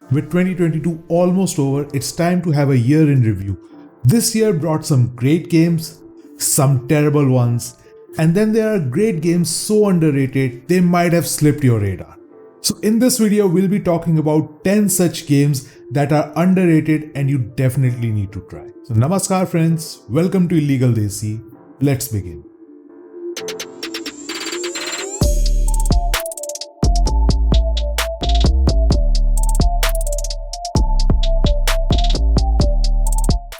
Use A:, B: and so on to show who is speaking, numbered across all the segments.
A: With 2022 almost over, it's time to have a year in review. This year brought some great games, some terrible ones, and then there are great games so underrated they might have slipped your radar. So in this video, we'll be talking about 10 such games that are underrated and you definitely need to try. So namaskar friends, welcome to Illegal Desi. Let's begin.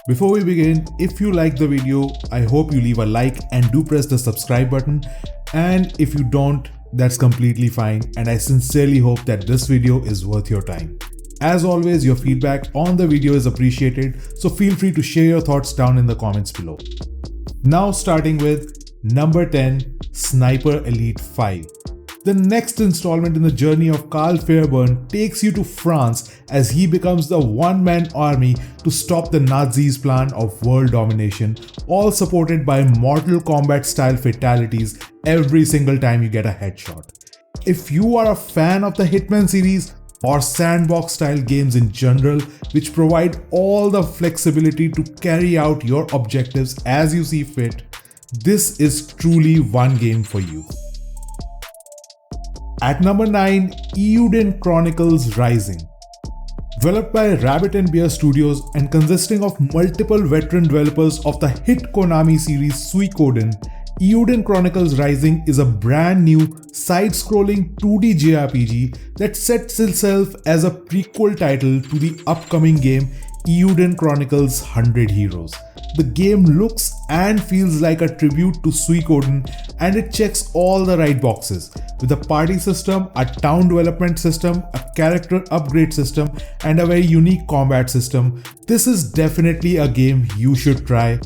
A: Before we begin, if you like the video, I hope you leave a like and do press the subscribe button. And if you don't, that's completely fine. And I sincerely hope that this video is worth your time. As always, your feedback on the video is appreciated, so feel free to share your thoughts down in the comments below. Now starting with number 10, Sniper Elite 5. The next installment in the journey of Karl Fairburn takes you to France as he becomes the one-man army to stop the Nazis' plan of world domination, all supported by Mortal Kombat style fatalities every single time you get a headshot. If you are a fan of the Hitman series or sandbox style games in general, which provide all the flexibility to carry out your objectives as you see fit, this is truly one game for you. At number 9, Eiyuden Chronicles Rising. Developed by Rabbit and Bear Studios and consisting of multiple veteran developers of the hit Konami series Suikoden, Eiyuden Chronicles Rising is a brand new side-scrolling 2D JRPG that sets itself as a prequel title to the upcoming game Eiyuden Chronicles 100 Heroes. The game looks and feels like a tribute to Suikoden and it checks all the right boxes. With a party system, a town development system, a character upgrade system, and a very unique combat system, this is definitely a game you should try.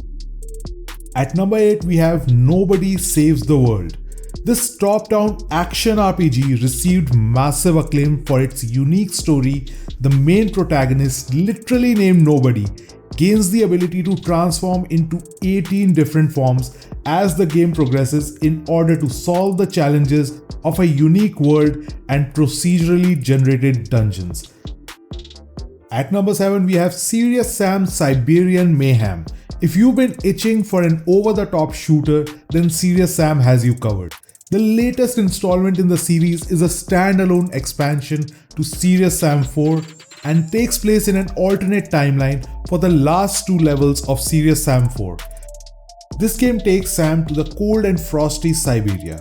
A: At number 8, we have Nobody Saves the World. This top-down action RPG received massive acclaim for its unique story. The main protagonist, literally named Nobody, gains the ability to transform into 18 different forms as the game progresses in order to solve the challenges of a unique world and procedurally generated dungeons. At number 7, we have Serious Sam Siberian Mayhem. If you've been itching for an over-the-top shooter, then Serious Sam has you covered. The latest installment in the series is a standalone expansion to Serious Sam 4 and takes place in an alternate timeline for the last 2 levels of Serious Sam 4. This game takes Sam to the cold and frosty Siberia.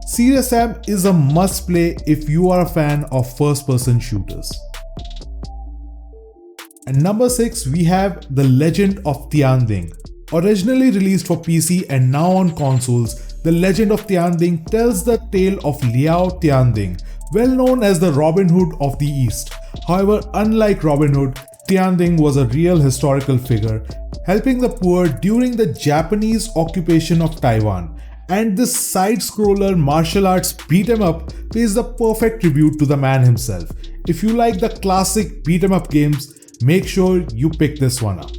A: Serious Sam is a must-play if you are a fan of first-person shooters. And number 6, we have The Legend of Tian Ding. Originally released for PC and now on consoles, The Legend of Tian Ding tells the tale of Liao Tian Ding, well known as the Robin Hood of the East. However, unlike Robin Hood, Tian Ding was a real historical figure, helping the poor during the Japanese occupation of Taiwan. And this side-scroller martial arts beat-em-up pays the perfect tribute to the man himself. If you like the classic beat-em-up games, make sure you pick this one up.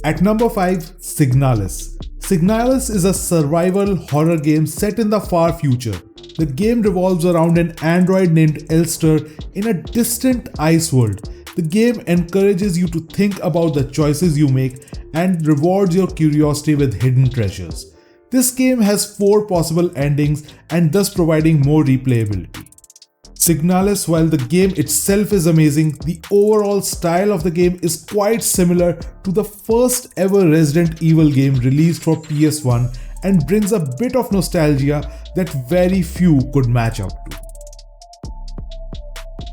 A: At number 5, Signalis. Signalis is a survival horror game set in the far future. The game revolves around an android named Elster in a distant ice world. The game encourages you to think about the choices you make and rewards your curiosity with hidden treasures. This game has 4 possible endings and thus providing more replayability. Signalis, while the game itself is amazing, the overall style of the game is quite similar to the first ever Resident Evil game released for PS1 and brings a bit of nostalgia that very few could match up to.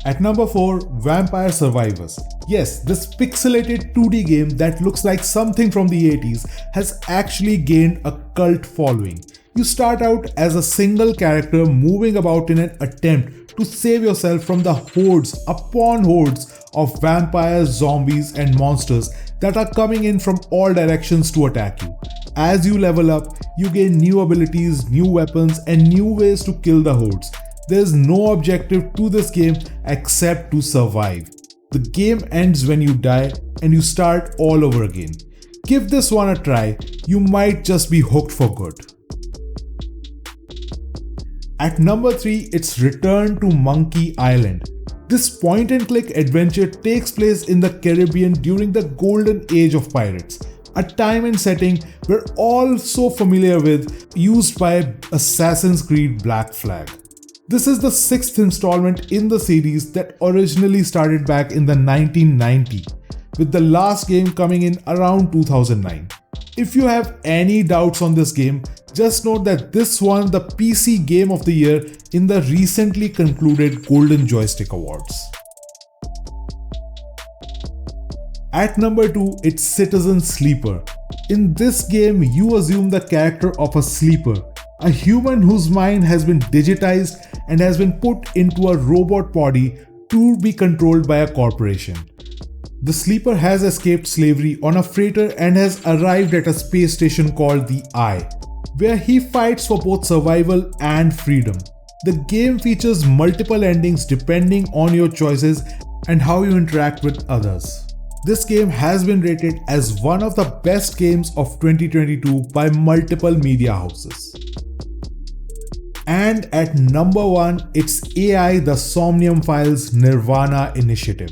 A: At number 4, Vampire Survivors. Yes, this pixelated 2D game that looks like something from the 80s has actually gained a cult following. You start out as a single character moving about in an attempt to save yourself from the hordes upon hordes of vampires, zombies, and monsters that are coming in from all directions to attack you. As you level up, you gain new abilities, new weapons, and new ways to kill the hordes. There's no objective to this game except to survive. The game ends when you die and you start all over again. Give this one a try, you might just be hooked for good. At number 3, it's Return to Monkey Island. This point-and-click adventure takes place in the Caribbean during the golden age of pirates, a time and setting we're all so familiar with, used by Assassin's Creed Black Flag. This is the 6th installment in the series that originally started back in the 1990s, with the last game coming in around 2009. If you have any doubts on this game, just note that this won the PC Game of the Year in the recently concluded Golden Joystick Awards. At number 2, it's Citizen Sleeper. In this game, you assume the character of a sleeper, a human whose mind has been digitized and has been put into a robot body to be controlled by a corporation. The sleeper has escaped slavery on a freighter and has arrived at a space station called the Eye, where he fights for both survival and freedom. The game features multiple endings depending on your choices and how you interact with others. This game has been rated as one of the best games of 2022 by multiple media houses. And at number 1, it's AI The Somnium Files Nirvana Initiative.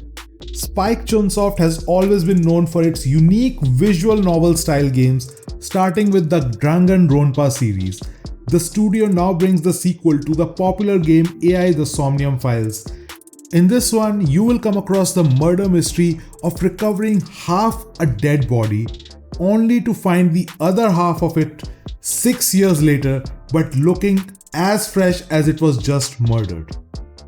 A: Spike Chunsoft has always been known for its unique visual novel style games, starting with the Danganronpa series. The studio now brings the sequel to the popular game AI The Somnium Files. In this one, you will come across the murder mystery of recovering half a dead body, only to find the other half of it 6 years later, but looking as fresh as it was just murdered.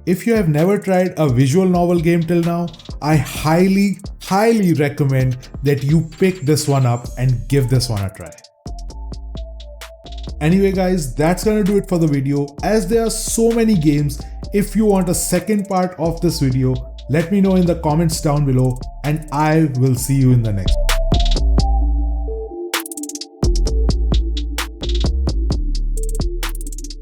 A: If you have never tried a visual novel game till now, I highly recommend that you pick this one up and give this one a try. Anyway guys, that's gonna do it for the video. As there are so many games, if you want a second part of this video, let me know in the comments down below and I will see you in the next one.